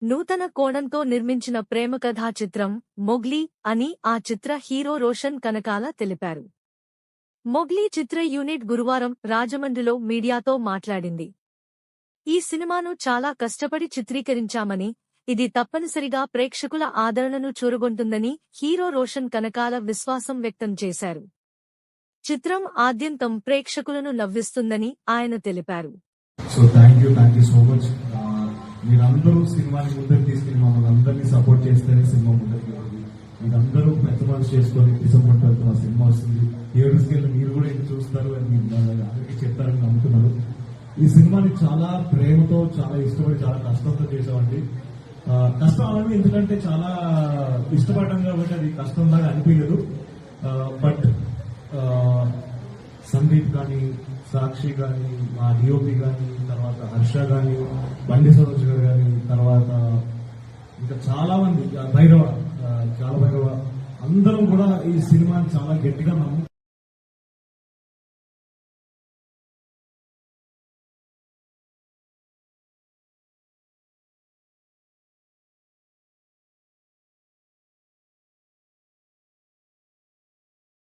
నూతన కోణంతో నిర్మించిన ప్రేమ కథా చిత్రం మొగ్లీ అని ఆ చిత్ర హీరో రోషన్ కనకాల తెలిపారు. మొగ్లీ చిత్ర యూనిట్ గురువారం రాజమండ్రిలో మీడియాతో మాట్లాడింది. ఈ సినిమాను చాలా కష్టపడి చిత్రీకరించామని, ఇది తప్పనిసరిగా ప్రేక్షకుల ఆదరణను చూరగొంటుందని హీరో రోషన్ కనకాల విశ్వాసం వ్యక్తం చేశారు. చిత్రం ఆద్యంతం ప్రేక్షకులను నవ్విస్తుందని ఆయన తెలిపారు. So thank you so much. మీరందరూ సినిమాని ముందరికి తీసుకుని మమ్మల్ని అందరినీ సపోర్ట్ చేస్తేనే సినిమా ముందరికి వెళ్ళి మీరందరూ పెద్ద మనసు చేసుకొని డిసెంబర్ 12 మా సినిమా వస్తుంది. థియేటర్స్కి వెళ్ళి మీరు కూడా ఇది చూస్తారు అని అందరికీ చెప్తారని నమ్ముతున్నారు. ఈ సినిమాని చాలా ప్రేమతో, చాలా ఇష్టపడి, చాలా కష్టంతో చేసామండి. కష్టం అనేది ఎందుకంటే చాలా ఇష్టపడడం కాబట్టి అది కష్టం లాగా అనిపించదు. బట్ సందీప్ కానీ, సాక్షి కానీ, మా డిఓపి కానీ, తర్వాత హర్ష కానీ, బండి సరోజ్ గారు కానీ, తర్వాత ఇంకా చాలా మంది భైరవ అందరం కూడా ఈ సినిమాని చాలా గట్టిగా నమ్ము